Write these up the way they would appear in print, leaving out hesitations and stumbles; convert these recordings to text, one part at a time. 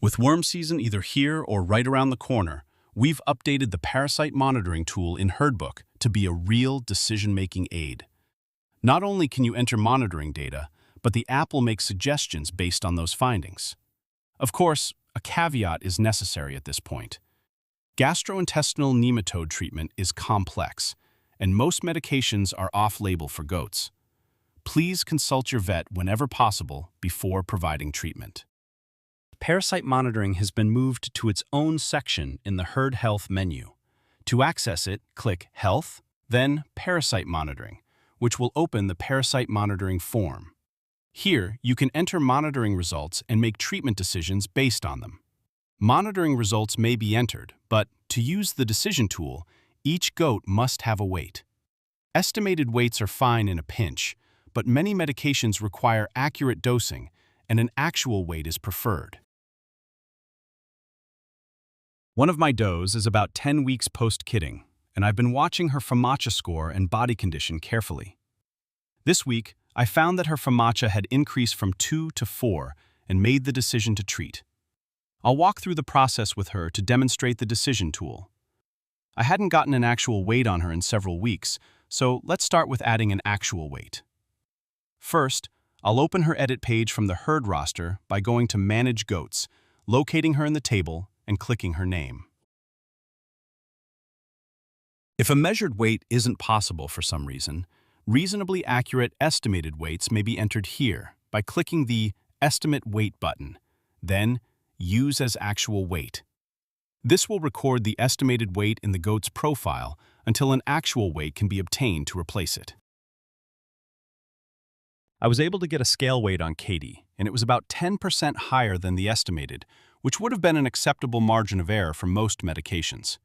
With worm season either here or right around the corner, we've updated the parasite monitoring tool in HerdBook to be a real decision-making aid. Not only can you enter monitoring data, but the app will make suggestions based on those findings. Of course, a caveat is necessary at this point. Gastrointestinal nematode treatment is complex, and most medications are off-label for goats. Please consult your vet whenever possible before providing treatment. Parasite monitoring has been moved to its own section in the Herd Health menu. To access it, click Health, then Parasite Monitoring, which will open the Parasite Monitoring form. Here, you can enter monitoring results and make treatment decisions based on them. Monitoring results may be entered, but to use the decision tool, each goat must have a weight. Estimated weights are fine in a pinch, but many medications require accurate dosing, and an actual weight is preferred. One of my does is about 10 weeks post-kidding, and I've been watching her FAMACHA score and body condition carefully. This week, I found that her FAMACHA had increased from 2 to 4 and made the decision to treat. I'll walk through the process with her to demonstrate the decision tool. I hadn't gotten an actual weight on her in several weeks, so let's start with adding an actual weight. First, I'll open her edit page from the herd roster by going to Manage Goats, locating her in the table, and clicking her name. If a measured weight isn't possible for some reason, reasonably accurate estimated weights may be entered here by clicking the Estimate Weight button, then Use as Actual Weight. This will record the estimated weight in the goat's profile until an actual weight can be obtained to replace it. I was able to get a scale weight on Katie, and it was about 10% higher than the estimated, which would have been an acceptable margin of error for most medications.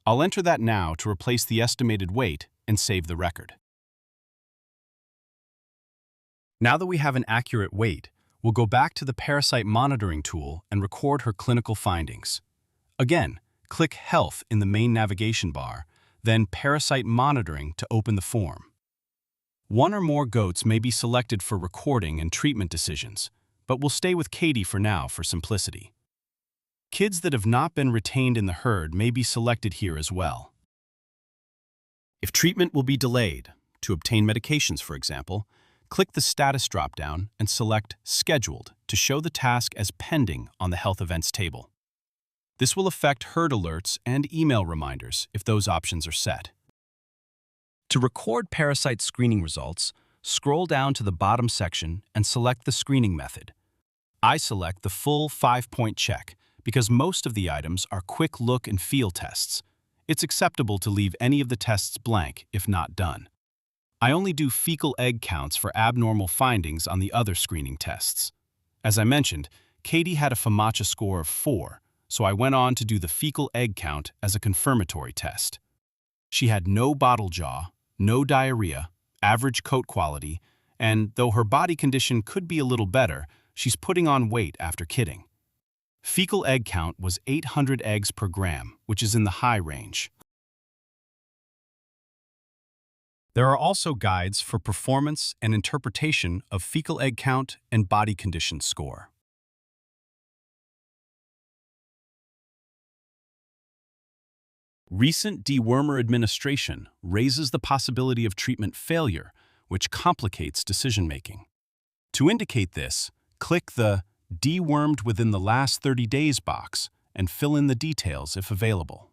I'll enter that now to replace the estimated weight and save the record. Now that we have an accurate weight, we'll go back to the parasite monitoring tool and record her clinical findings. Again, click Health in the main navigation bar, then Parasite Monitoring to open the form. One or more goats may be selected for recording and treatment decisions, but we'll stay with Katie for now for simplicity. Kids that have not been retained in the herd may be selected here as well. If treatment will be delayed, to obtain medications for example, click the Status drop-down and select Scheduled to show the task as pending on the Health Events table. This will affect herd alerts and email reminders if those options are set. To record parasite screening results, scroll down to the bottom section and select the screening method. I select the full 5-point check because most of the items are quick look and feel tests. It's acceptable to leave any of the tests blank if not done. I only do fecal egg counts for abnormal findings on the other screening tests. As I mentioned, Katie had a FAMACHA score of 4, so I went on to do the fecal egg count as a confirmatory test. She had no bottle jaw, no diarrhea, average coat quality, and though her body condition could be a little better, she's putting on weight after kidding. Fecal egg count was 800 eggs per gram, which is in the high range. There are also guides for performance and interpretation of fecal egg count and body condition score. Recent dewormer administration raises the possibility of treatment failure, which complicates decision-making. To indicate this, click the Dewormed within the last 30 days box and fill in the details if available.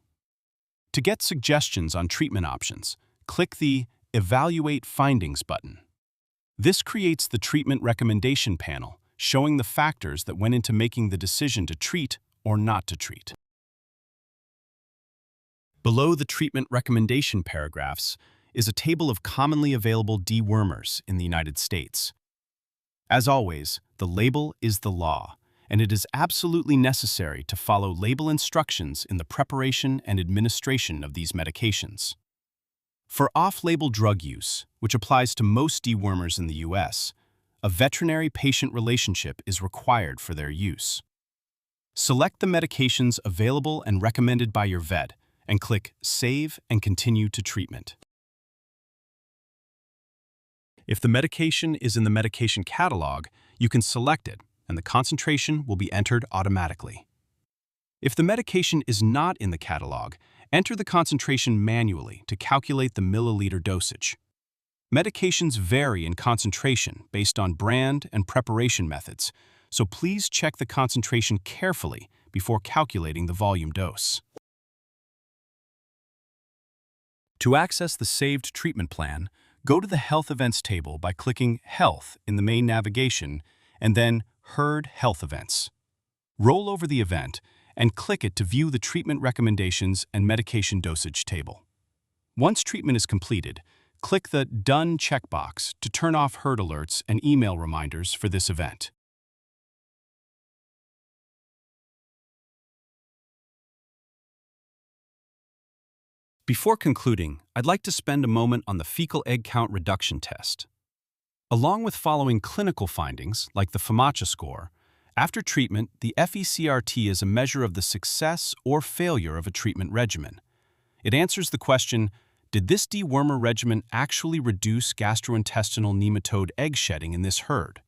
To get suggestions on treatment options, click the Evaluate Findings button. This creates the treatment recommendation panel, showing the factors that went into making the decision to treat or not to treat. Below the treatment recommendation paragraphs is a table of commonly available dewormers in the United States. As always, the label is the law, and it is absolutely necessary to follow label instructions in the preparation and administration of these medications. For off-label drug use, which applies to most dewormers in the U.S., a veterinary-patient relationship is required for their use. Select the medications available and recommended by your vet and click Save and Continue to Treatment. If the medication is in the medication catalog, you can select it, and the concentration will be entered automatically. If the medication is not in the catalog, enter the concentration manually to calculate the milliliter dosage. Medications vary in concentration based on brand and preparation methods, so please check the concentration carefully before calculating the volume dose. To access the saved treatment plan, go to the Health Events table by clicking Health in the main navigation and then Herd Health Events. Roll over the event and click it to view the treatment recommendations and medication dosage table. Once treatment is completed, click the Done checkbox to turn off herd alerts and email reminders for this event. Before concluding, I'd like to spend a moment on the fecal egg count reduction test. Along with following clinical findings, like the FAMACHA score, after treatment, the FECRT is a measure of the success or failure of a treatment regimen. It answers the question, did this dewormer regimen actually reduce gastrointestinal nematode egg shedding in this herd?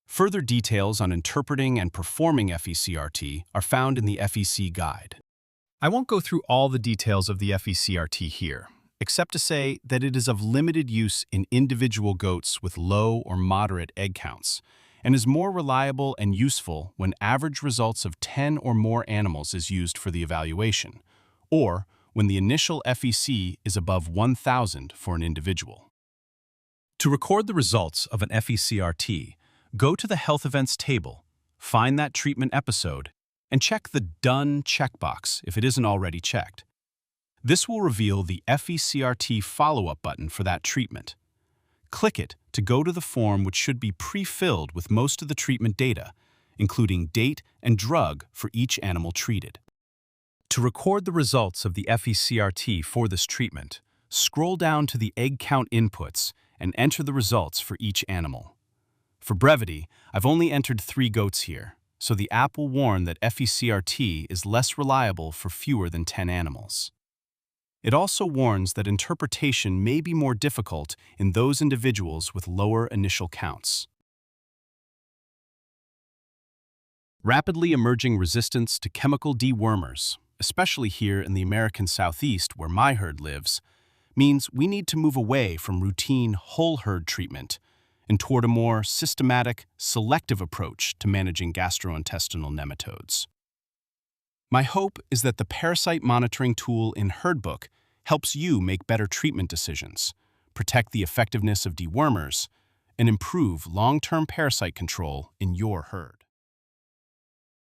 Further details on interpreting and performing FECRT are found in the FEC guide. I won't go through all the details of the FECRT here, except to say that it is of limited use in individual goats with low or moderate egg counts, and is more reliable and useful when average results of 10 or more animals is used for the evaluation, or when the initial FEC is above 1,000 for an individual. To record the results of an FECRT, go to the Health Events table, find that treatment episode, and check the Done checkbox if it isn't already checked. This will reveal the FECRT follow-up button for that treatment. Click it to go to the form, which should be pre-filled with most of the treatment data, including date and drug for each animal treated. To record the results of the FECRT for this treatment, scroll down to the egg count inputs and enter the results for each animal. For brevity, I've only entered 3 goats here, so the app will warn that FECRT is less reliable for fewer than 10 animals. It also warns that interpretation may be more difficult in those individuals with lower initial counts. Rapidly emerging resistance to chemical dewormers, especially here in the American Southeast where my herd lives, means we need to move away from routine whole herd treatment and toward a more systematic, selective approach to managing gastrointestinal nematodes. My hope is that the parasite monitoring tool in HerdBook helps you make better treatment decisions, protect the effectiveness of dewormers, and improve long-term parasite control in your herd.